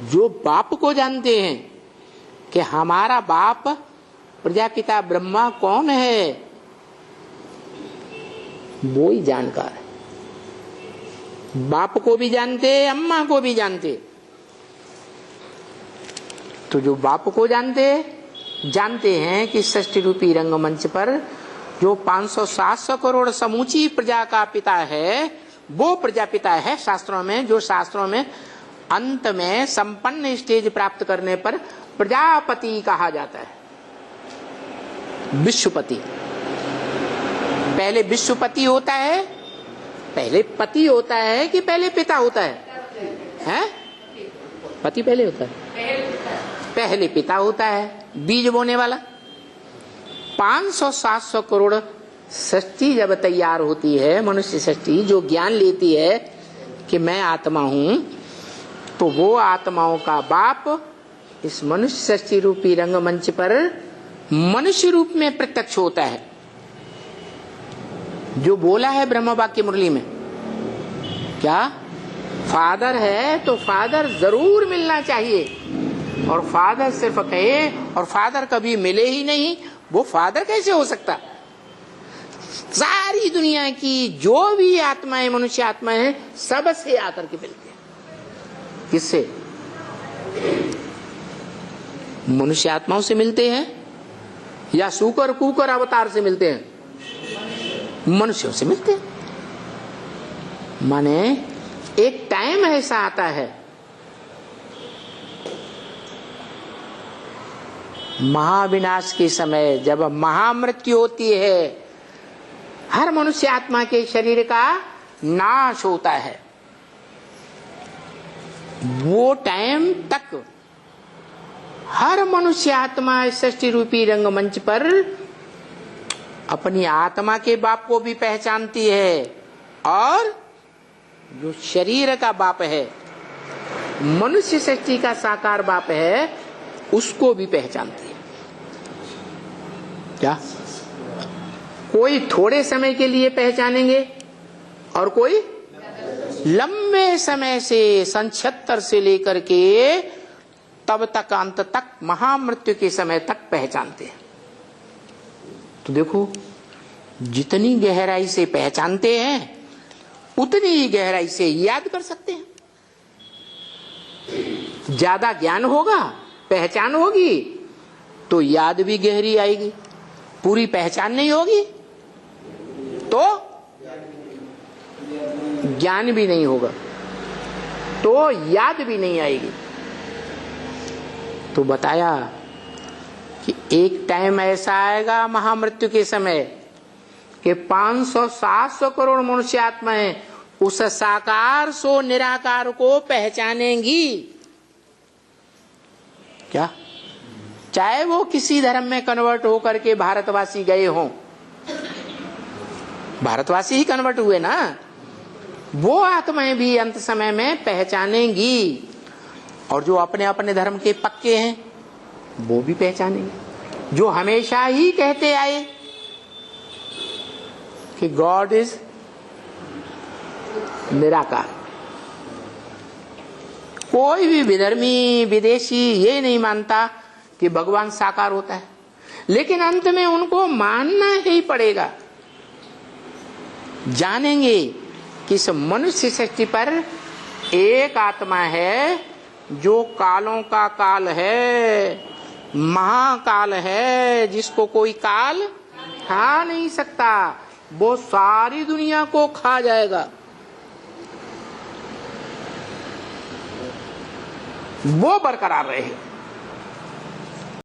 जो बाप को जानते हैं कि हमारा बाप प्रजापिता ब्रह्मा कौन है, वो ही जानकार है। बाप को भी जानते, अम्मा को भी जानते। तो जो बाप को जानते हैं कि सृष्टि रूपी रंगमंच पर जो 500-700 करोड़ समूची प्रजा का पिता है, वो प्रजापिता है शास्त्रों में। जो शास्त्रों में अंत में संपन्न स्टेज प्राप्त करने पर प्रजापति कहा जाता है, विश्वपति। पहले विश्वपति होता है, पहले पति होता है कि पहले पिता होता है? हैं? पति पहले होता है, पहले पिता होता है, बीज बोने वाला। 500-700 करोड़ सृष्टि जब तैयार होती है, मनुष्य सृष्टि जो ज्ञान लेती है कि मैं आत्मा हूं, तो वो आत्माओं का बाप इस मनुष्य सृष्टि रूपी रंगमंच पर मनुष्य रूप में प्रत्यक्ष होता है। जो बोला है ब्रह्म वाक्य मुरली में, क्या फादर है तो फादर जरूर मिलना चाहिए, और फादर सिर्फ कहे और फादर कभी मिले ही नहीं, वो फादर कैसे हो सकता? सारी दुनिया की जो भी आत्माएं, मनुष्य आत्माएं हैं, सबसे आकर के मिलते हैं। किससे? मनुष्य आत्माओं से मिलते हैं या सूकर कुकर अवतार से मिलते हैं? मनुष्यों से मिलते हैं। माने एक टाइम ऐसा आता है, महाविनाश के समय, जब महामृत्यु होती है, हर मनुष्य आत्मा के शरीर का नाश होता है। वो टाइम तक हर मनुष्य आत्मा सृष्टि रूपी रंगमंच पर अपनी आत्मा के बाप को भी पहचानती है, और जो शरीर का बाप है, मनुष्य सृष्टि का साकार बाप है, उसको भी पहचानती है। क्या? कोई थोड़े समय के लिए पहचानेंगे और कोई लंबे समय से, सन 76 से लेकर के तब तक, अंत तक, महामृत्यु के समय तक पहचानते हैं। तो देखो, जितनी गहराई से पहचानते हैं उतनी ही गहराई से याद कर सकते हैं। ज्यादा ज्ञान होगा, पहचान होगी, तो याद भी गहरी आएगी। पूरी पहचान नहीं होगी तो ज्ञान भी नहीं होगा, तो याद भी नहीं आएगी। तो बताया कि एक टाइम ऐसा आएगा महामृत्यु के समय कि 500-700 करोड़ मनुष्य आत्माएं उस साकार सो निराकार को पहचानेंगी। क्या? चाहे वो किसी धर्म में कन्वर्ट होकर के भारतवासी गए हों, भारतवासी ही कन्वर्ट हुए ना, वो आत्माएं भी अंत समय में पहचानेंगी। और जो अपने अपने धर्म के पक्के हैं वो भी पहचानेंगे। जो हमेशा ही कहते आए कि गॉड इज निराकार, कोई भी विधर्मी विदेशी ये नहीं मानता कि भगवान साकार होता है, लेकिन अंत में उनको मानना ही पड़ेगा। जानेंगे कि इस मनुष्य सृष्टि पर एक आत्मा है जो कालों का काल है, महाकाल है, जिसको कोई काल खा नहीं सकता। वो सारी दुनिया को खा जाएगा। वो बरकरार रहे।